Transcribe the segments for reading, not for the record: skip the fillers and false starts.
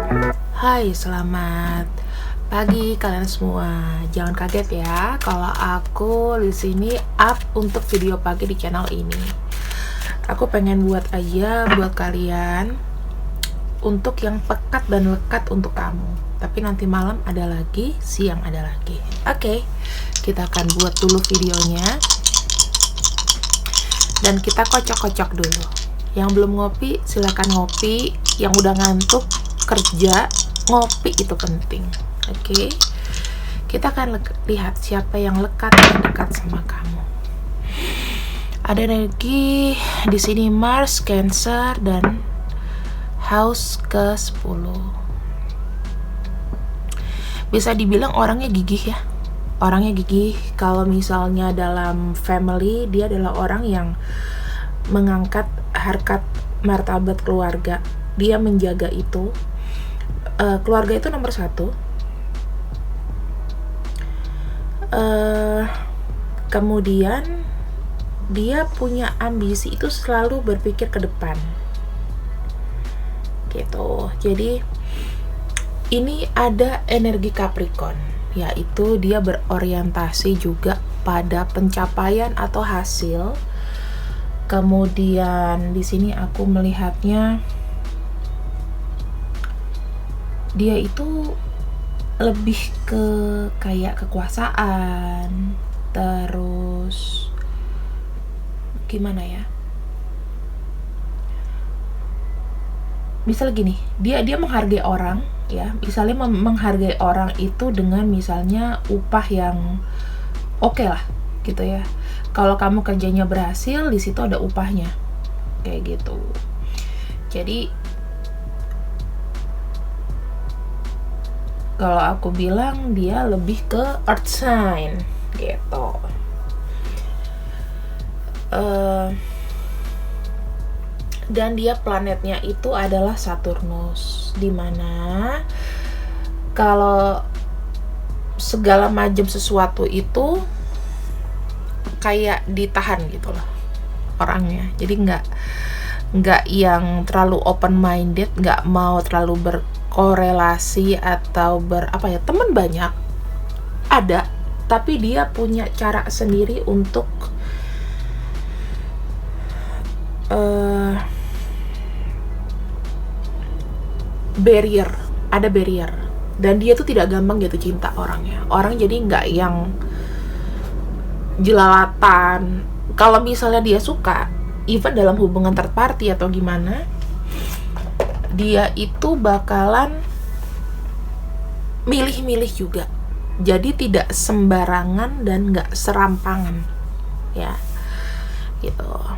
Hai, selamat pagi kalian semua. Jangan kaget ya kalau aku di sini up untuk video pagi di channel ini. Aku pengen buat aja buat kalian untuk yang pekat dan lekat untuk kamu. Tapi nanti malam ada lagi, siang ada lagi. Oke, kita akan buat dulu videonya. Dan kita kocok-kocok dulu. Yang belum ngopi, silakan ngopi. Yang udah ngantuk, kerja, ngopi itu penting. Oke. Kita akan lihat siapa yang lekat dan dekat sama kamu. Ada energi di sini Mars, Cancer, dan house ke-10. Bisa dibilang orangnya gigih ya. Orangnya gigih. Kalau misalnya dalam family, dia adalah orang yang mengangkat harkat martabat keluarga. Dia menjaga itu. Keluarga itu nomor satu. Kemudian dia punya ambisi itu selalu berpikir ke depan gitu. Jadi ini ada energi Capricorn, yaitu dia berorientasi juga pada pencapaian atau hasil. Kemudian di sini aku melihatnya dia itu lebih ke kayak kekuasaan, terus gimana ya? Misal gini, dia menghargai orang ya. Misalnya menghargai orang itu dengan misalnya upah yang oke lah gitu ya. Kalau kamu kerjanya berhasil, di situ ada upahnya. Kayak gitu. Jadi kalau aku bilang dia lebih ke earth sign gitu. Dan dia planetnya itu adalah Saturnus, dimana kalau segala macam sesuatu itu kayak ditahan gitu loh orangnya. Jadi nggak yang terlalu open minded, nggak mau terlalu berkorelasi atau teman banyak ada, tapi dia punya cara sendiri untuk ada barrier, dan dia tuh tidak gampang jatuh cinta orangnya. Orang jadi nggak yang jelalatan. Kalau misalnya dia suka, even dalam hubungan third party atau gimana, dia itu bakalan milih-milih juga. Jadi tidak sembarangan dan nggak serampangan ya gitu.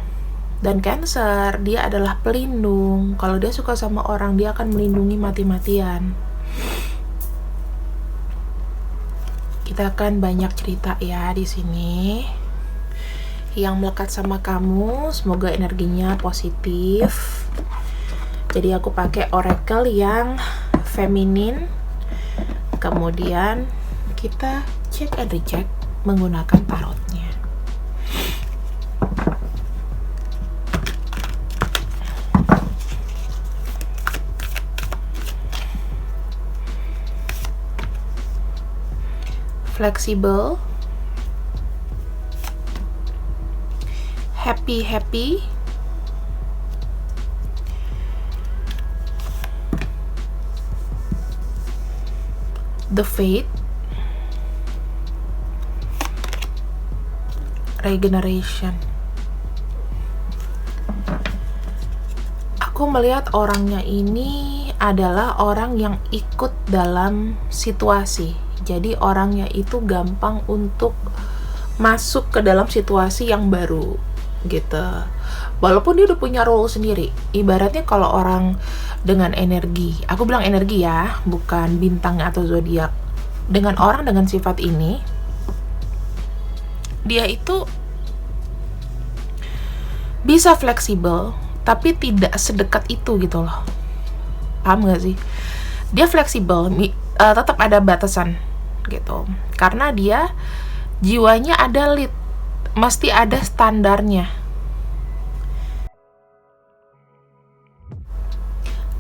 Dan Cancer, dia adalah pelindung. Kalau dia suka sama orang, dia akan melindungi mati-matian. Kita akan banyak cerita ya di sini. Yang melekat sama kamu, semoga energinya positif. Jadi aku pakai oracle yang feminin. Kemudian kita check and recheck menggunakan tarotnya. Flexible, happy, the Faith, regeneration. Aku melihat orangnya ini adalah orang yang ikut dalam situasi. Jadi orangnya itu gampang untuk masuk ke dalam situasi yang baru gitu. Walaupun dia udah punya role sendiri. Ibaratnya kalau orang dengan energi, aku bilang energi ya, bukan bintang atau zodiak. Dengan orang dengan sifat ini, dia itu bisa fleksibel, tapi tidak sedekat itu gitu loh. Paham gak sih? Dia fleksibel, tetap ada batasan gitu. Karena dia jiwanya ada lead, mesti ada standarnya.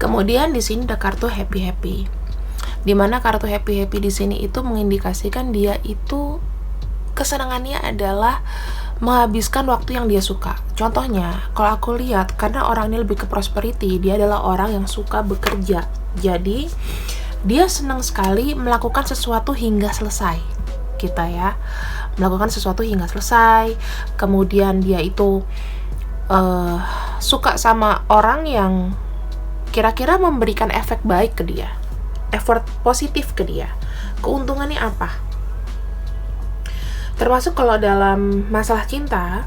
Kemudian di sini ada kartu happy-happy. Dimana kartu happy-happy di sini itu mengindikasikan dia itu kesenangannya adalah menghabiskan waktu yang dia suka. Contohnya, kalau aku lihat, karena orang ini lebih ke prosperity, dia adalah orang yang suka bekerja. Jadi, dia senang sekali melakukan sesuatu hingga selesai. Kita ya, melakukan sesuatu hingga selesai. Kemudian dia itu suka sama orang yang kira-kira memberikan efek baik ke dia, effort positif ke dia. Keuntungannya apa? Termasuk kalau dalam masalah cinta,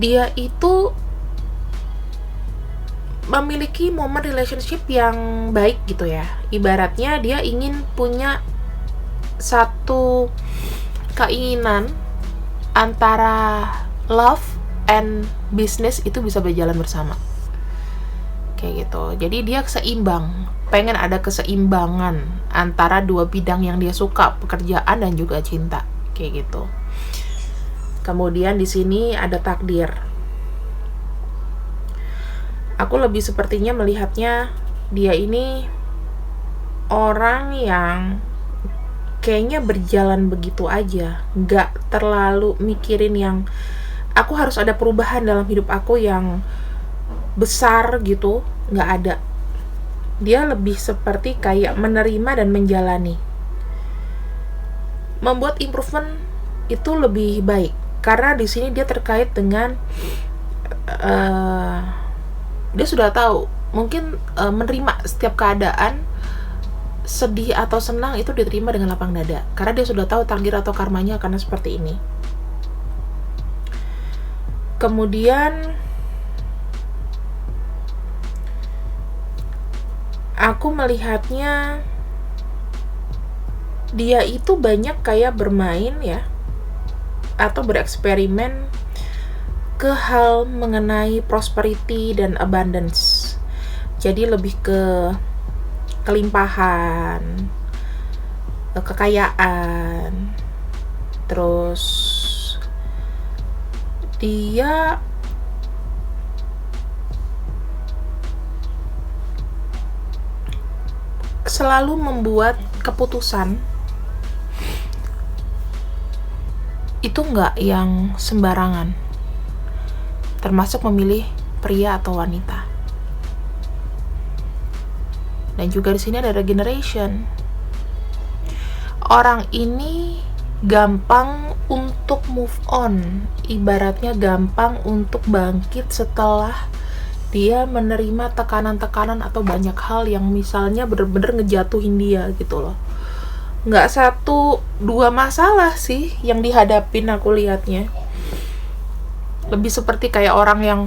dia itu memiliki momen relationship yang baik gitu ya. Ibaratnya dia ingin punya satu keinginan antara love and business itu bisa berjalan bersama. Kayak gitu. Jadi dia seimbang, pengen ada keseimbangan antara dua bidang yang dia suka, pekerjaan dan juga cinta, kayak gitu. Kemudian di sini ada takdir. Aku lebih sepertinya melihatnya dia ini orang yang kayaknya berjalan begitu aja, nggak terlalu mikirin yang aku harus ada perubahan dalam hidup aku yang besar gitu, nggak ada. Dia lebih seperti kayak menerima dan menjalani. Membuat improvement itu lebih baik karena di sini dia terkait dengan dia sudah tahu mungkin menerima setiap keadaan, sedih atau senang itu diterima dengan lapang dada karena dia sudah tahu takdir atau karmanya karena seperti ini. Kemudian aku melihatnya dia itu banyak kayak bermain ya atau bereksperimen ke hal mengenai prosperity dan abundance. Jadi lebih ke kelimpahan, kekayaan. Terus dia selalu membuat keputusan itu nggak yang sembarangan, termasuk memilih pria atau wanita. Dan juga di sini ada regeneration. Orang ini gampang untuk move on, ibaratnya gampang untuk bangkit setelah dia menerima tekanan-tekanan atau banyak hal yang misalnya bener-bener ngejatuhin dia gitu loh. Nggak satu dua masalah sih yang dihadapin, aku lihatnya lebih seperti kayak orang yang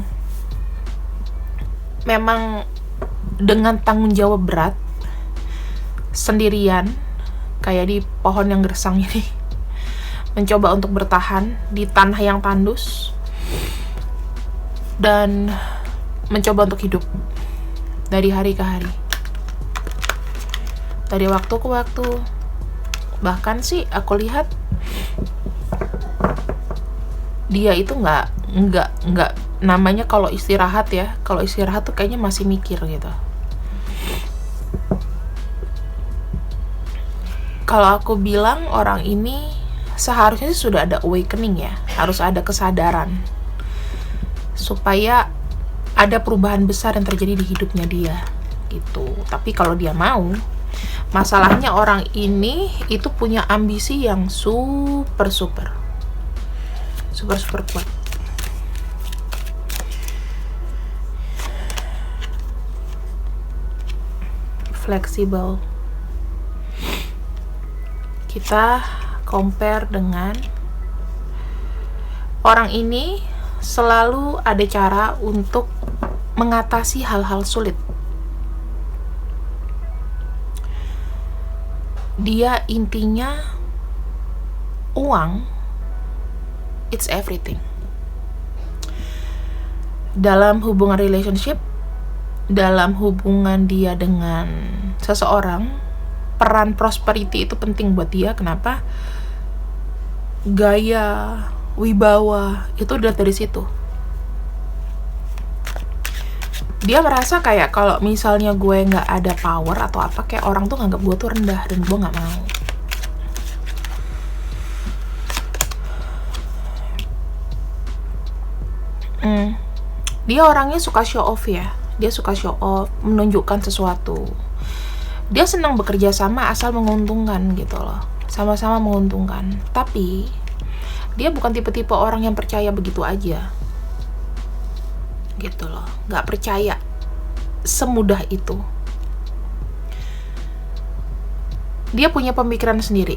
memang dengan tanggung jawab berat sendirian, kayak di pohon yang gersang ini, mencoba untuk bertahan di tanah yang tandus dan mencoba untuk hidup dari hari ke hari, dari waktu ke waktu. Bahkan sih aku lihat dia itu nggak namanya kalau istirahat ya, kalau istirahat tuh kayaknya masih mikir gitu. Kalau aku bilang orang ini seharusnya sudah ada awakening ya, harus ada kesadaran supaya ada perubahan besar yang terjadi di hidupnya dia gitu. Tapi kalau dia mau, masalahnya orang ini itu punya ambisi yang super kuat. Fleksibel. Kita compare dengan orang ini selalu ada cara untuk mengatasi hal-hal sulit. Dia intinya uang, it's everything. Dalam hubungan relationship, dalam hubungan dia dengan seseorang, peran prosperity itu penting buat dia. Kenapa? Gaya, wibawa, itu udah dari situ. Dia merasa kayak kalau misalnya gue nggak ada power atau apa, kayak orang tuh nganggap gue tuh rendah, dan gue nggak mau. Dia orangnya suka show off ya. Dia suka show off, menunjukkan sesuatu. Dia senang bekerja sama asal menguntungkan gitu loh. Sama-sama menguntungkan. Tapi dia bukan tipe-tipe orang yang percaya begitu aja. Gitu loh. Nggak percaya semudah itu. Dia punya pemikiran sendiri.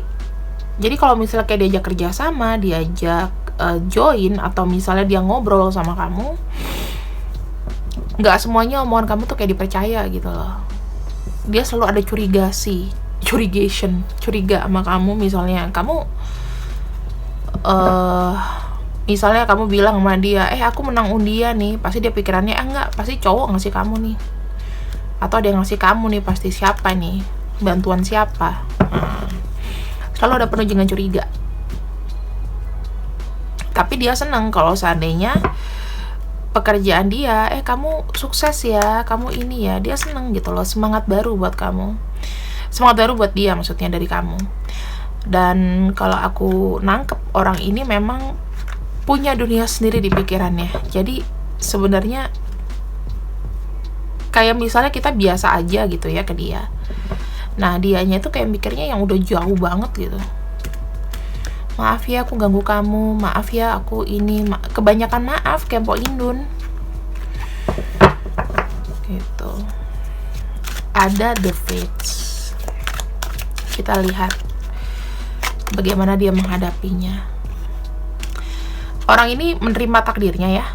Jadi kalau misalnya kayak diajak kerja sama, diajak join, atau misalnya dia ngobrol sama kamu, nggak semuanya omongan kamu tuh kayak dipercaya gitu loh. Dia selalu ada curiga sama kamu. Misalnya kamu misalnya kamu bilang sama dia, aku menang undian nih, pasti dia pikirannya enggak, pasti cowok ngasih kamu nih, atau dia ngasih kamu nih, pasti siapa nih, bantuan siapa. Selalu ada penuh dengan curiga. Tapi dia senang kalau seandainya pekerjaan dia, kamu sukses ya, kamu ini ya, dia seneng gitu loh. Semangat baru buat kamu, semangat baru buat dia maksudnya dari kamu. Dan kalau aku nangkep, orang ini memang punya dunia sendiri di pikirannya. Jadi sebenarnya kayak misalnya kita biasa aja gitu ya ke dia, nah dianya tuh kayak mikirnya yang udah jauh banget gitu. Maaf ya aku ganggu kamu, maaf ya aku ini, kebanyakan maaf kayak Mpok Indun gitu. Ada the fates, kita lihat bagaimana dia menghadapinya. Orang ini menerima takdirnya ya,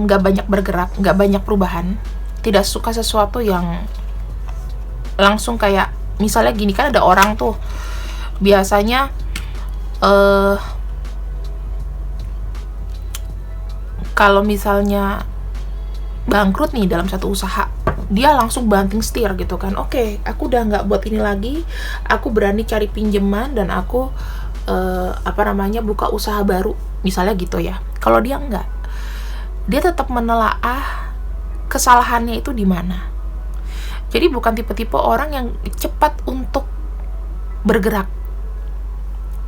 gak banyak bergerak, gak banyak perubahan, tidak suka sesuatu yang langsung kayak misalnya gini kan, ada orang tuh biasanya kalau misalnya bangkrut nih dalam satu usaha, dia langsung banting setir gitu kan. Oke, aku udah nggak buat ini lagi, aku berani cari pinjaman dan aku buka usaha baru misalnya gitu ya. Kalau dia enggak, dia tetap menelaah kesalahannya itu di mana. Jadi bukan tipe-tipe orang yang cepat untuk bergerak.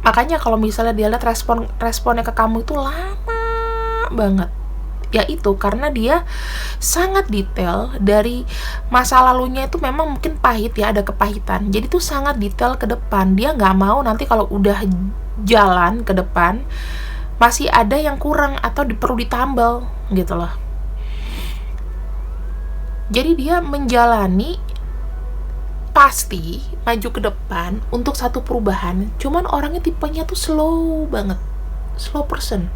Makanya kalau misalnya dia lihat responnya ke kamu itu lama banget, ya itu karena dia sangat detail dari masa lalunya. Itu memang mungkin pahit ya, ada kepahitan, jadi tuh sangat detail ke depan. Dia nggak mau nanti kalau udah jalan ke depan masih ada yang kurang atau perlu ditambal gitu loh. Jadi dia menjalani pasti maju ke depan untuk satu perubahan, cuman orangnya tipenya tuh slow banget, slow person.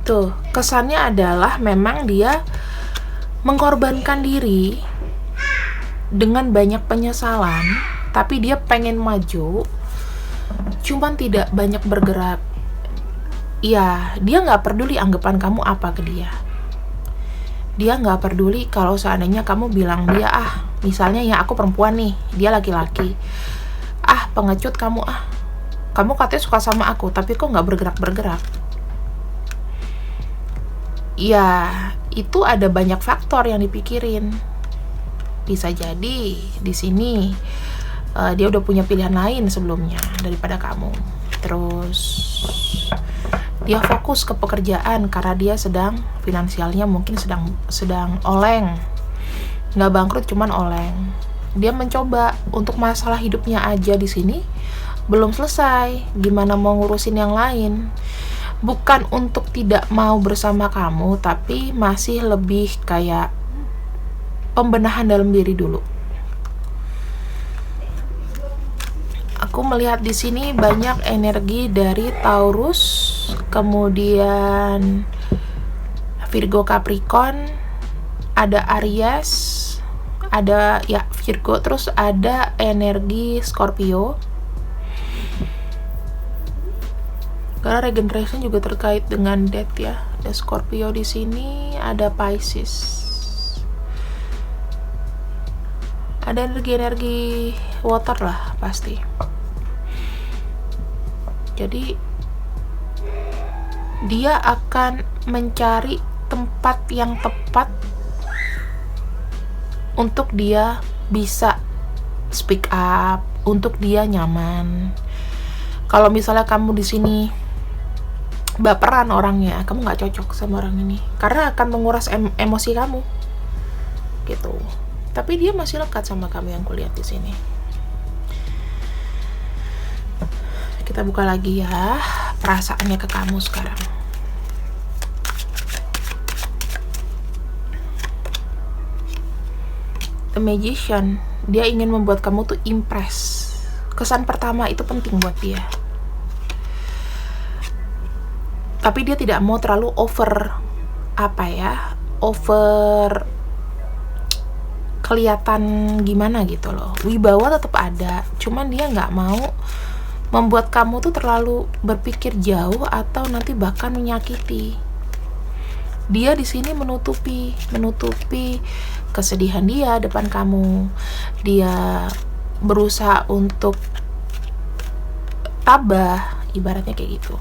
Tuh, kesannya adalah memang dia mengorbankan diri dengan banyak penyesalan, tapi dia pengen maju, cuman tidak banyak bergerak. Ya, dia nggak peduli anggapan kamu apa ke dia. Dia nggak peduli kalau seandainya kamu bilang dia, misalnya ya aku perempuan nih, dia laki-laki, pengecut kamu, kamu katanya suka sama aku, tapi kok nggak bergerak-bergerak. Ya, itu ada banyak faktor yang dipikirin. Bisa jadi di sini dia udah punya pilihan lain sebelumnya daripada kamu. Terus dia fokus ke pekerjaan karena dia sedang finansialnya mungkin sedang oleng, nggak bangkrut cuman oleng. Dia mencoba untuk masalah hidupnya aja di sini belum selesai, gimana mau ngurusin yang lain. Bukan untuk tidak mau bersama kamu, tapi masih lebih kayak pembenahan dalam diri dulu. Aku melihat di sini banyak energi dari Taurus, kemudian Virgo Capricorn, ada Aries, ada ya Virgo, terus ada energi Scorpio. Karena regeneration juga terkait dengan death ya. Ada Scorpio di sini, ada Pisces. Ada energi water lah pasti. Jadi dia akan mencari tempat yang tepat untuk dia bisa speak up, untuk dia nyaman. Kalau misalnya kamu di sini baperan orangnya, kamu nggak cocok sama orang ini karena akan menguras emosi kamu gitu. Tapi dia masih lekat sama kamu yang kulihat di sini. Kita buka lagi ya perasaannya ke kamu sekarang. The Magician, dia ingin membuat kamu tuh impress. Kesan pertama itu penting buat dia. Tapi dia tidak mau terlalu over kelihatan gimana gitu loh. Wibawa tetap ada, cuman dia nggak mau membuat kamu tuh terlalu berpikir jauh atau nanti bahkan menyakiti. Dia di sini menutupi kesedihan dia depan kamu. Dia berusaha untuk tabah, ibaratnya kayak gitu.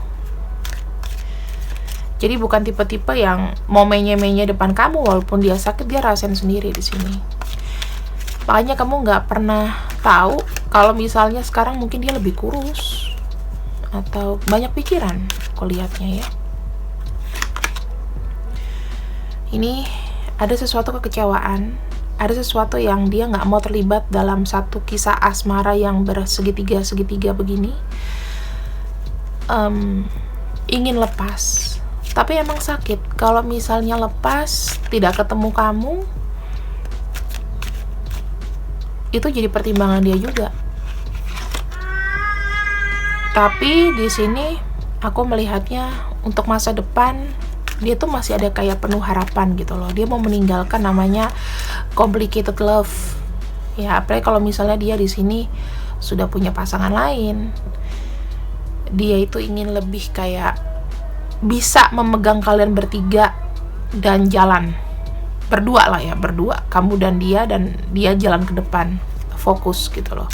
Jadi bukan tipe-tipe yang mau menye-menye depan kamu, walaupun dia sakit dia rasain sendiri di sini. Makanya kamu nggak pernah tahu kalau misalnya sekarang mungkin dia lebih kurus atau banyak pikiran, aku lihatnya ya. Ini ada sesuatu kekecewaan, ada sesuatu yang dia nggak mau terlibat dalam satu kisah asmara yang bersegitiga begini. Ingin lepas, tapi emang sakit. Kalau misalnya lepas, tidak ketemu kamu, itu jadi pertimbangan dia juga. Tapi di sini aku melihatnya untuk masa depan dia tuh masih ada kayak penuh harapan gitu loh. Dia mau meninggalkan namanya complicated love. Ya, apalagi kalau misalnya dia di sini sudah punya pasangan lain. Dia itu ingin lebih kayak bisa memegang kalian bertiga dan jalan berdua lah ya, berdua, kamu dan dia jalan ke depan, fokus gitu loh.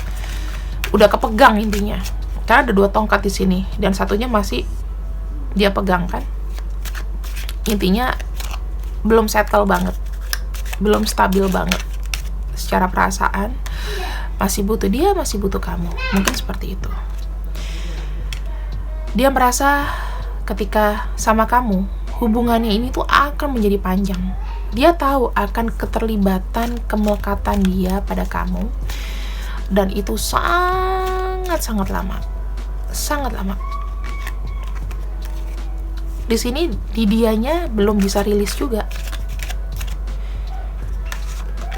Udah kepegang intinya. Karena ada 2 tongkat di sini dan satunya masih dia pegang kan. Intinya belum settle banget, belum stabil banget secara perasaan, masih butuh kamu, mungkin seperti itu. Dia merasa ketika sama kamu, hubungannya ini tuh akan menjadi panjang. Dia tahu akan keterlibatan, kemelekatan dia pada kamu, dan itu sangat lama. Di sini di dianya belum bisa rilis juga.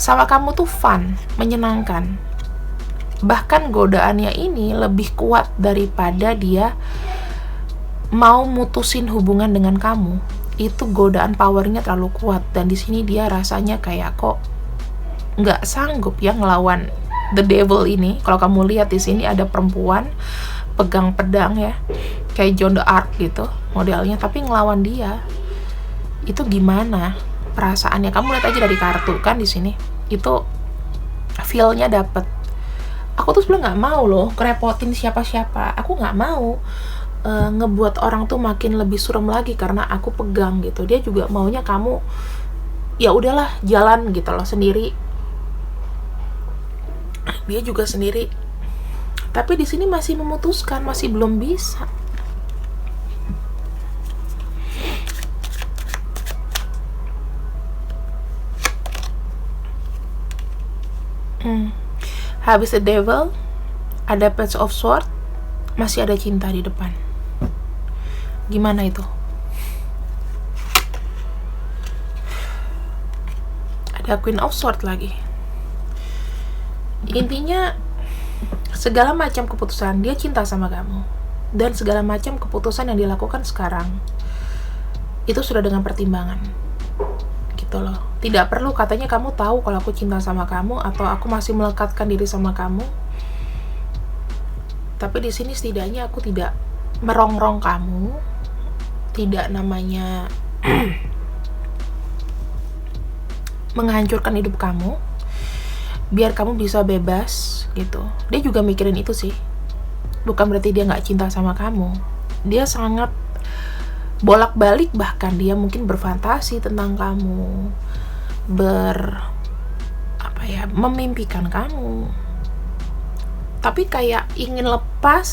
Sama kamu tuh fun, menyenangkan. Bahkan godaannya ini lebih kuat daripada dia mau mutusin hubungan dengan kamu. Itu godaan powernya terlalu kuat, dan di sini dia rasanya kayak kok nggak sanggup ya ngelawan the devil ini. Kalau kamu lihat di sini ada perempuan pegang pedang ya, kayak John the Ark gitu modelnya, tapi ngelawan dia itu gimana perasaannya? Kamu lihat aja dari kartu kan di sini, itu feel-nya dapet. Aku tuh sebenarnya nggak mau loh kerepotin siapa-siapa. Aku nggak mau ngebuat orang tuh makin lebih suram lagi karena aku pegang gitu. Dia juga maunya kamu ya udahlah jalan gitu loh sendiri. Dia juga sendiri. Tapi di sini masih memutuskan, masih belum bisa. Habis the devil, ada page of sword, masih ada cinta di depan. Gimana itu? Ada queen of sword lagi. Intinya segala macam keputusan, dia cinta sama kamu, dan segala macam keputusan yang dilakukan sekarang itu sudah dengan pertimbangan gitu loh. Tidak perlu katanya kamu tahu kalau aku cinta sama kamu atau aku masih melekatkan diri sama kamu. Tapi di sini setidaknya aku tidak merongrong kamu, tidak namanya menghancurkan hidup kamu. biar kamu bisa bebas gitu. Dia juga mikirin itu sih. Bukan berarti dia nggak cinta sama kamu. Dia sangat bolak-balik, bahkan dia mungkin berfantasi tentang kamu, memimpikan kamu. Tapi kayak ingin lepas,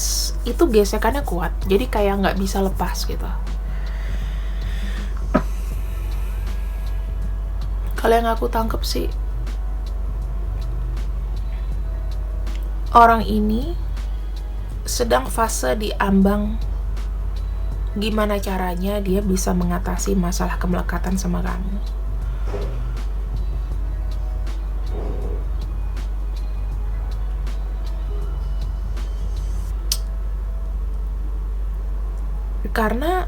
itu gesekannya kuat. Jadi kayak nggak bisa lepas gitu. Kalau yang aku tangkep sih, orang ini sedang fase di ambang gimana caranya dia bisa mengatasi masalah kemelekatan sama kamu. Karena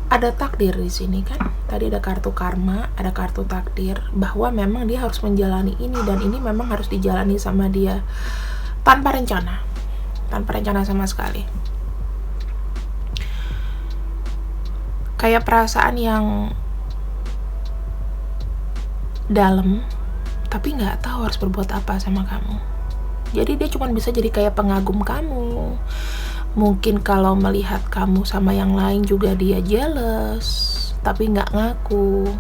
ada takdir di sini kan. Tadi ada kartu karma, ada kartu takdir, bahwa memang dia harus menjalani ini, dan ini memang harus dijalani sama dia tanpa rencana sama sekali. Kayak perasaan yang dalam, tapi nggak tahu harus berbuat apa sama kamu. Jadi dia cuma bisa jadi kayak pengagum kamu. Mungkin kalau melihat kamu sama yang lain juga dia jealous, tapi nggak ngaku.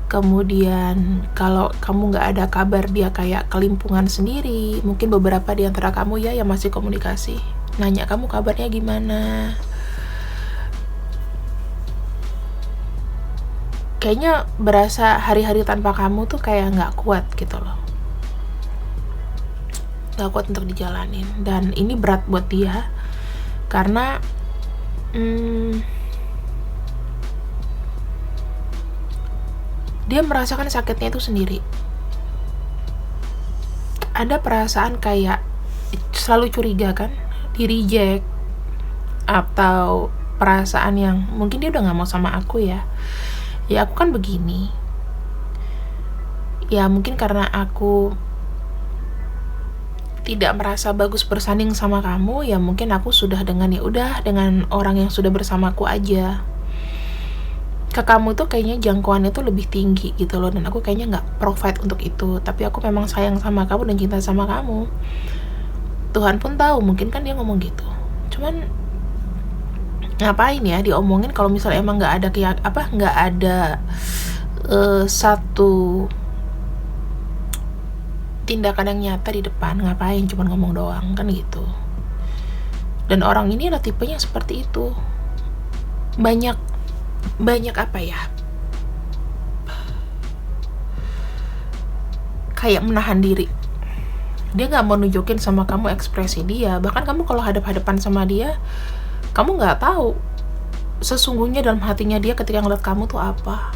Kemudian kalau kamu nggak ada kabar, dia kayak kelimpungan sendiri. Mungkin beberapa di antara kamu ya yang masih komunikasi, nanya kamu kabarnya gimana. Kayaknya berasa hari-hari tanpa kamu tuh kayak nggak kuat gitu loh. Nggak kuat untuk dijalanin. Dan ini berat buat dia, karena dia merasakan sakitnya itu sendiri. Ada perasaan kayak selalu curiga kan, di reject, atau perasaan yang mungkin dia udah gak mau sama aku ya aku kan begini ya, mungkin karena aku tidak merasa bagus bersanding sama kamu, ya mungkin aku sudah dengan orang yang sudah bersamaku aja. Ke kamu tuh kayaknya jangkauannya tuh lebih tinggi gitu loh, dan aku kayaknya nggak provide untuk itu. Tapi aku memang sayang sama kamu dan cinta sama kamu. Tuhan pun tahu, mungkin kan dia ngomong gitu. Cuman ngapain ya diomongin kalau misalnya emang nggak ada satu tindakan yang nyata di depan. Ngapain cuman ngomong doang kan gitu. Dan orang ini adalah tipenya seperti itu. Banyak kayak menahan diri. Dia nggak mau nunjukin sama kamu ekspresi dia. Bahkan kamu kalau hadap-hadapan sama dia, kamu nggak tahu sesungguhnya dalam hatinya dia ketika ngeliat kamu tuh apa,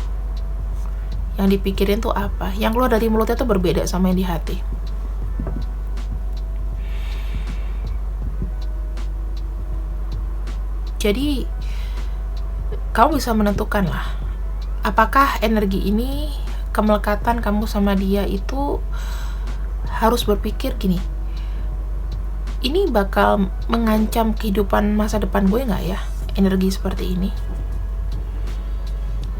yang dipikirin tuh apa. Yang keluar dari mulutnya tuh berbeda sama yang di hati. Jadi kamu bisa menentukan lah, apakah energi ini, kemelekatan kamu sama dia itu harus berpikir gini, ini bakal mengancam kehidupan masa depan gue gak ya, energi seperti ini.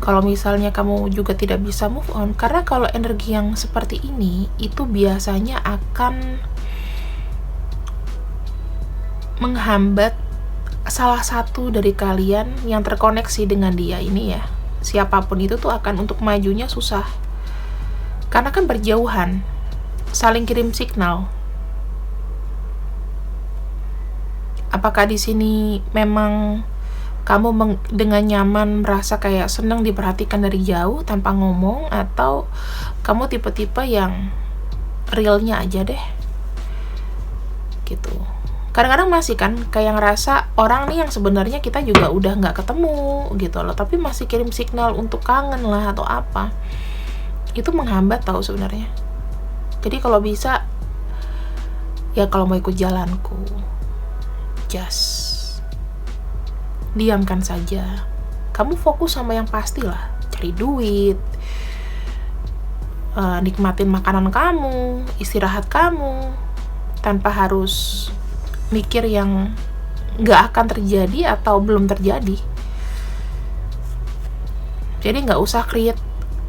Kalau misalnya kamu juga tidak bisa move on, karena kalau energi yang seperti ini, itu biasanya akan menghambat salah satu dari kalian yang terkoneksi dengan dia ini ya. Siapapun itu tuh akan untuk majunya susah. Karena kan berjauhan, saling kirim signal. Apakah di sini memang kamu dengan nyaman merasa kayak senang diperhatikan dari jauh tanpa ngomong, atau kamu tipe-tipe yang realnya aja deh gitu. Kadang-kadang masih kan kayak ngerasa orang nih yang sebenarnya kita juga udah nggak ketemu gitu loh, tapi masih kirim signal untuk kangen lah atau apa. Itu menghambat tahu sebenarnya. Jadi kalau bisa ya, kalau mau ikut jalanku, just diamkan saja. Kamu fokus sama yang pasti lah, cari duit, nikmatin makanan kamu, istirahat kamu, tanpa harus mikir yang nggak akan terjadi atau belum terjadi. Jadi nggak usah create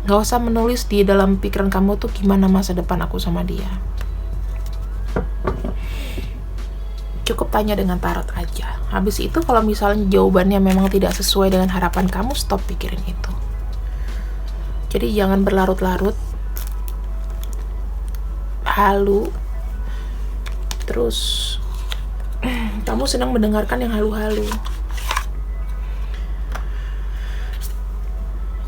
Gak usah menulis di dalam pikiran kamu tuh gimana masa depan aku sama dia. Cukup tanya dengan tarot aja. Habis itu kalau misalnya jawabannya memang tidak sesuai dengan harapan kamu, stop pikirin itu. Jadi jangan berlarut-larut, halu, terus kamu sedang mendengarkan yang halu-halu.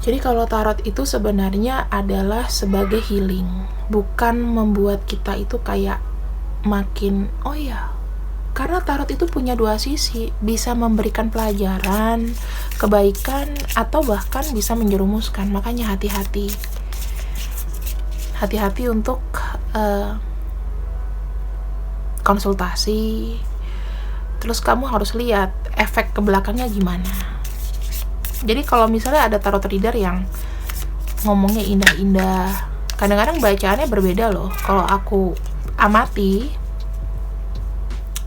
Jadi kalau tarot itu sebenarnya adalah sebagai healing, bukan membuat kita itu kayak makin, oh ya, karena tarot itu punya dua sisi, bisa memberikan pelajaran, kebaikan, atau bahkan bisa menjerumuskan. Makanya hati-hati untuk konsultasi. Terus kamu harus lihat efek ke belakangnya gimana. Jadi kalau misalnya ada tarot reader yang ngomongnya indah-indah, kadang-kadang bacaannya berbeda loh. Kalau aku amati,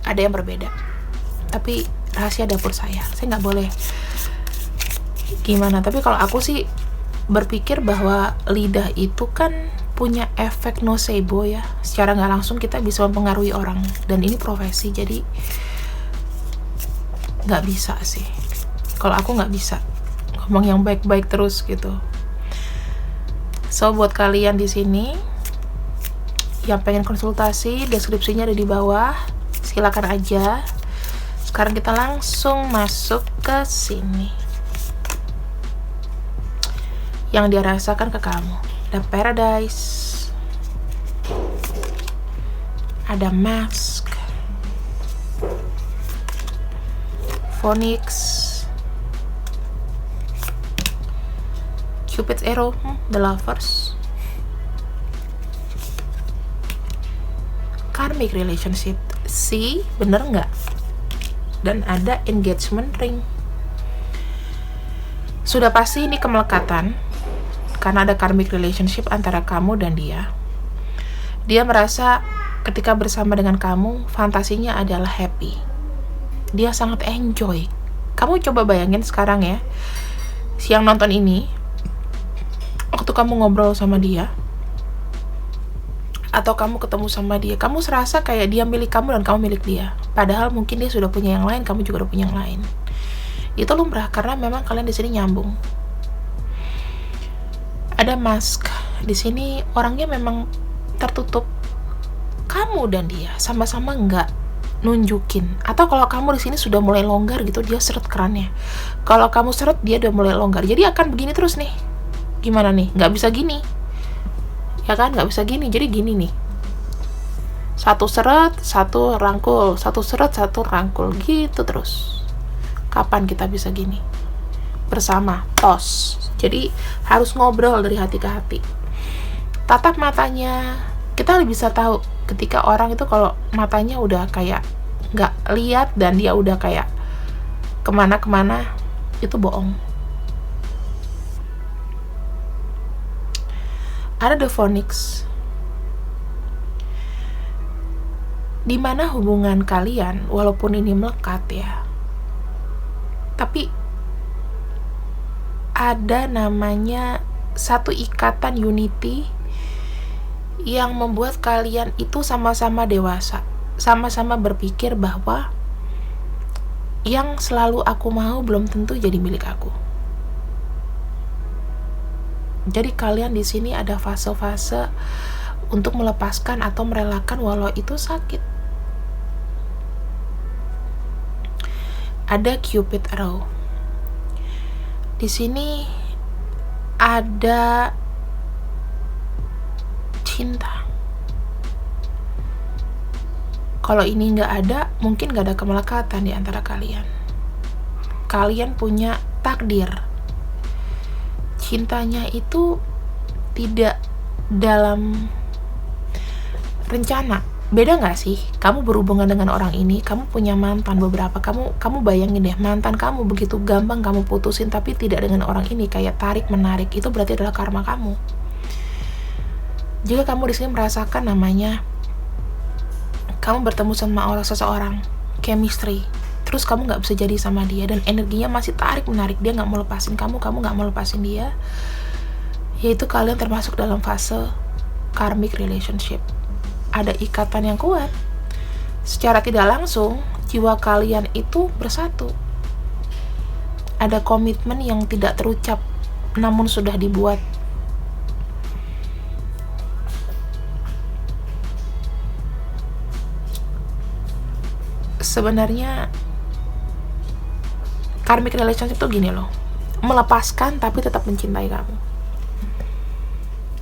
ada yang berbeda. Tapi rahasia dapur saya nggak boleh gimana. Tapi kalau aku sih berpikir bahwa lidah itu kan punya efek nocebo ya. Secara nggak langsung kita bisa mempengaruhi orang. Dan ini profesi, jadi nggak bisa sih. Kalau aku nggak bisa ngomong yang baik-baik terus gitu. So buat kalian di sini yang pengen konsultasi, deskripsinya ada di bawah. Silakan aja. Sekarang kita langsung masuk ke sini. Yang dia rasakan ke kamu. Ada Paradise. Ada Mask. Phoenix. Cupid's Arrow, The Lovers. Karmic Relationship. Bener nggak? Dan ada Engagement Ring. Sudah pasti ini kemelekatan, karena ada karmic relationship antara kamu dan dia. Dia merasa ketika bersama dengan kamu, fantasinya adalah happy. Dia sangat enjoy. Kamu coba bayangin sekarang ya, siang nonton ini, waktu kamu ngobrol sama dia, atau kamu ketemu sama dia, kamu serasa kayak dia milik kamu dan kamu milik dia. Padahal mungkin dia sudah punya yang lain, kamu juga udah punya yang lain. Itu lumrah karena memang kalian di sini nyambung. Ada Mask. Di sini orangnya memang tertutup. Kamu dan dia sama-sama nggak nunjukin. Atau kalau kamu di sini sudah mulai longgar gitu, dia seret kerannya. Kalau kamu seret, dia udah mulai longgar. Jadi akan begini terus nih. Gimana nih? Nggak bisa gini. Ya kan, nggak bisa gini. Jadi gini nih, satu seret, satu rangkul, satu seret, satu rangkul, gitu terus. Kapan kita bisa gini bersama? Tos. Jadi harus ngobrol dari hati ke hati. Tatap matanya, kita bisa tahu ketika orang itu kalau matanya udah kayak nggak lihat dan dia udah kayak kemana-kemana, itu bohong. Ada The Phoenix, dimana hubungan kalian walaupun ini melekat ya, tapi ada namanya satu ikatan unity yang membuat kalian itu sama-sama dewasa, sama-sama berpikir bahwa yang selalu aku mau belum tentu jadi milik aku. Jadi kalian di sini ada fase-fase untuk melepaskan atau merelakan walau itu sakit. Ada Cupid Arrow. Di sini ada cinta. Kalau ini nggak ada, mungkin nggak ada kemelekatan di antara kalian. Kalian punya takdir. Cintanya itu tidak dalam rencana. Beda nggak sih? Kamu berhubungan dengan orang ini, kamu punya mantan beberapa, kamu bayangin deh, mantan kamu begitu gampang kamu putusin, tapi tidak dengan orang ini, kayak tarik menarik. Itu berarti adalah karma kamu. Jika kamu di sini merasakan namanya kamu bertemu sama seseorang, chemistry, terus kamu nggak bisa jadi sama dia dan energinya masih tarik menarik, dia nggak mau lepasin kamu nggak mau lepasin dia, yaitu kalian termasuk dalam fase karmic relationship. Ada ikatan yang kuat. Secara tidak langsung, jiwa kalian itu bersatu. Ada komitmen yang tidak terucap, namun sudah dibuat. Sebenarnya karmic relationship tuh gini loh, melepaskan tapi tetap mencintai kamu.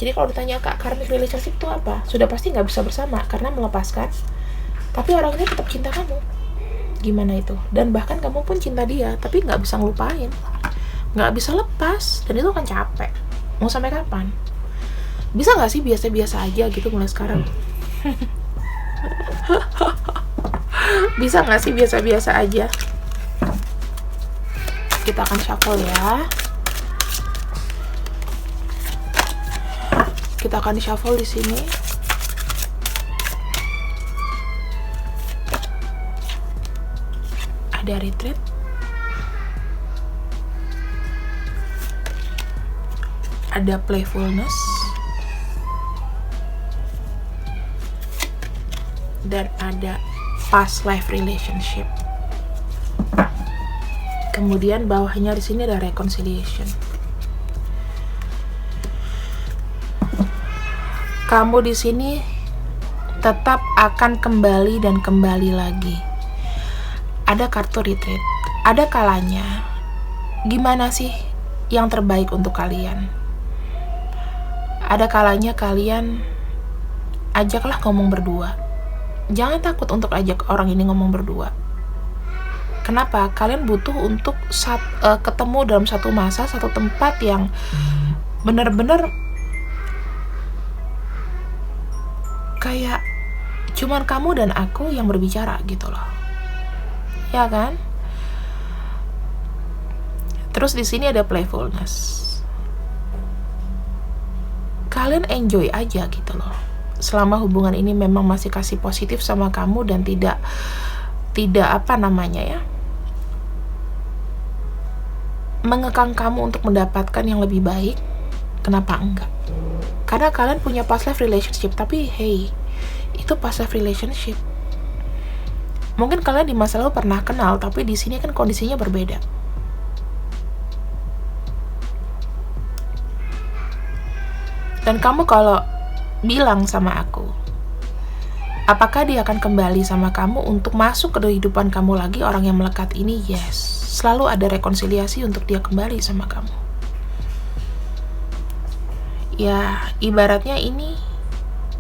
Jadi kalau ditanya, Kak, karmic relationship itu apa? Sudah pasti nggak bisa bersama karena melepaskan, tapi orang ini tetap cinta kamu. Gimana itu? Dan bahkan kamu pun cinta dia, tapi nggak bisa ngelupain, nggak bisa lepas, dan itu akan capek. Mau sampai kapan? Bisa nggak sih biasa-biasa aja gitu mulai sekarang? Bisa nggak sih biasa-biasa aja? Kita akan shuffle ya. Kita akan shuffle di sini. Ada retreat. Ada playfulness. Dan ada past life relationship. Kemudian bawahnya di sini ada reconciliation. Kamu di sini tetap akan kembali dan kembali lagi. Ada kartu retreat. Ada kalanya, gimana sih yang terbaik untuk kalian? Ada kalanya kalian ajaklah ngomong berdua. Jangan takut untuk ajak orang ini ngomong berdua. Kenapa? Kalian butuh untuk ketemu dalam satu masa, satu tempat yang benar-benar kayak cuman kamu dan aku yang berbicara gitu loh. Ya kan? Terus di sini ada playfulness. Kalian enjoy aja gitu loh. Selama hubungan ini memang masih kasih positif sama kamu dan tidak apa namanya ya, mengekang kamu untuk mendapatkan yang lebih baik, kenapa enggak? Karena kalian punya past life relationship, tapi hey, itu past life relationship. Mungkin kalian di masa lalu pernah kenal, tapi di sini kan kondisinya berbeda. Dan kamu kalau bilang sama aku, apakah dia akan kembali sama kamu untuk masuk ke kehidupan kamu lagi, orang yang melekat ini? Yes. Selalu ada rekonsiliasi untuk dia kembali sama kamu. Ya, ibaratnya ini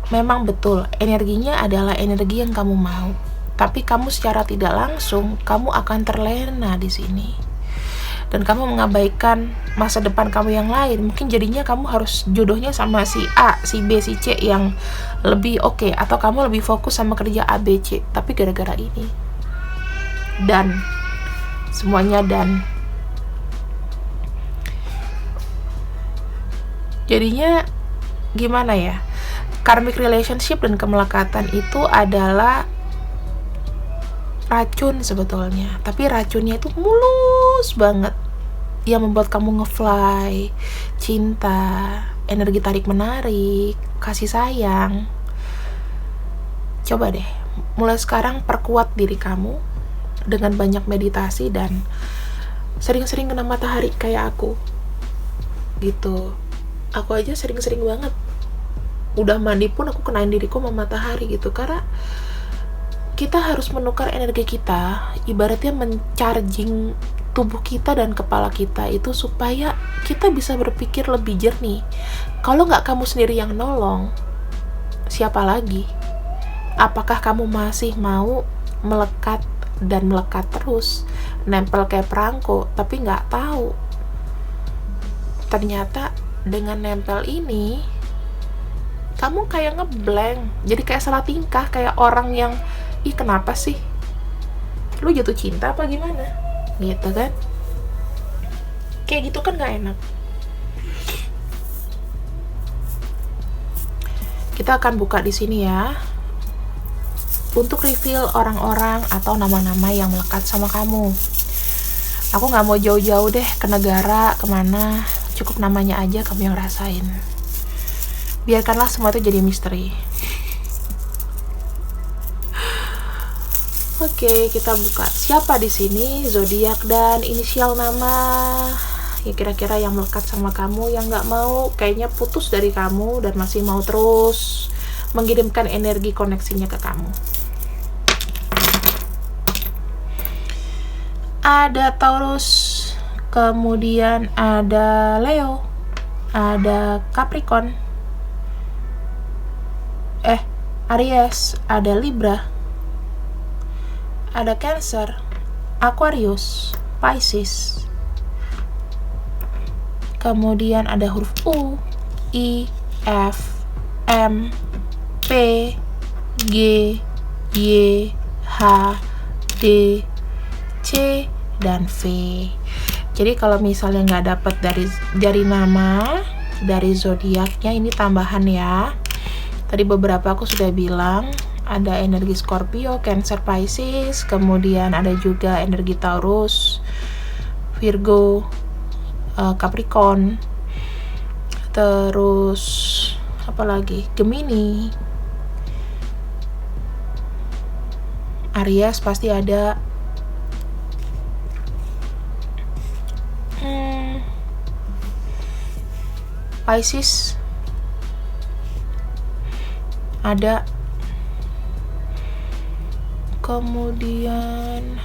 memang betul, energinya adalah energi yang kamu mau. Tapi kamu secara tidak langsung, kamu akan terlena di sini. Dan kamu mengabaikan masa depan kamu yang lain. Mungkin jadinya kamu harus jodohnya sama si A, si B, si C yang lebih oke. Atau kamu lebih fokus sama kerja A, B, C. Tapi gara-gara ini. Dan. Semuanya dan. Jadinya gimana ya? Karmic relationship dan kemelekatan itu adalah racun sebetulnya. Tapi racunnya itu mulus banget, yang membuat kamu ngefly, cinta, energi tarik menarik, kasih sayang. Coba deh, mulai sekarang perkuat diri kamu dengan banyak meditasi dan sering-sering kena matahari kayak aku gitu. Aku aja sering-sering banget, udah mandi pun aku kenain diriku sama matahari gitu. Karena kita harus menukar energi kita, ibaratnya mencharging tubuh kita dan kepala kita itu supaya kita bisa berpikir lebih jernih. Kalau nggak kamu sendiri yang nolong, siapa lagi? Apakah kamu masih mau melekat dan melekat terus, nempel kayak perangko, tapi nggak tahu ternyata dengan nempel ini kamu kayak ngeblank, jadi kayak salah tingkah, kayak orang yang ih kenapa sih lu jatuh cinta apa gimana gitu kan. Kayak gitu kan gak enak. Kita akan buka di sini ya, untuk reveal orang-orang atau nama-nama yang melekat sama kamu. Aku gak mau jauh-jauh deh ke negara kemana, cukup namanya aja kamu yang rasain. Biarkanlah semua itu jadi misteri. Oke, kita buka siapa di sini, zodiak dan inisial nama ya kira-kira yang melekat sama kamu, yang nggak mau kayaknya putus dari kamu dan masih mau terus mengirimkan energi koneksinya ke kamu. Ada Taurus, kemudian ada Leo, ada Capricorn, Aries, ada Libra, ada Cancer, Aquarius, Pisces. Kemudian ada huruf U, I, F, M, P, G, Y, H, D, C, dan V. Jadi kalau misalnya nggak dapat dari nama, dari zodiaknya, ini tambahan ya. Tadi beberapa aku sudah bilang, ada energi Scorpio, Cancer, Pisces, kemudian ada juga energi Taurus, Virgo, Capricorn, terus apa lagi, Gemini, Aries pasti ada, Pisces ada, kemudian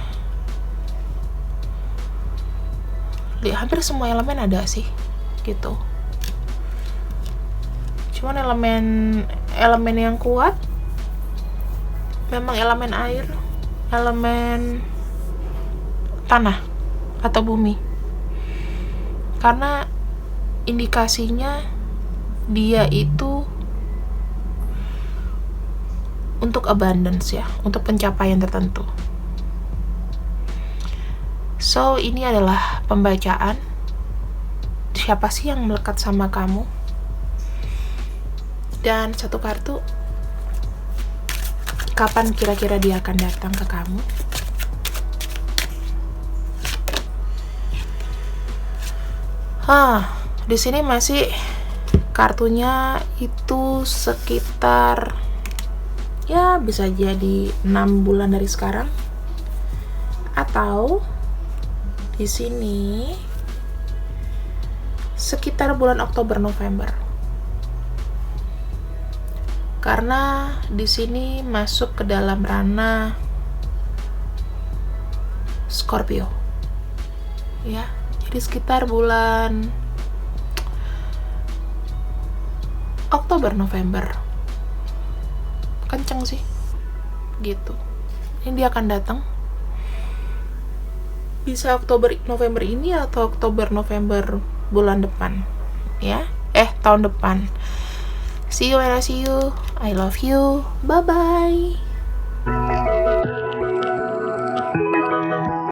hampir semua elemen ada sih gitu. Cuman elemen yang kuat memang elemen air, elemen tanah atau bumi, karena indikasinya dia itu untuk abundance ya, untuk pencapaian tertentu. So, ini adalah pembacaan siapa sih yang melekat sama kamu. Dan satu kartu, kapan kira-kira dia akan datang ke kamu. Di sini masih kartunya itu sekitar ya bisa jadi 6 bulan dari sekarang, atau di sini sekitar bulan Oktober November. Karena di sini masuk ke dalam ranah Scorpio. Ya, jadi sekitar bulan Oktober November. Kenceng sih. Gitu. Ini dia akan datang. Bisa Oktober November ini atau Oktober November bulan depan ya, tahun depan. See you when I see you. I love you. Bye bye.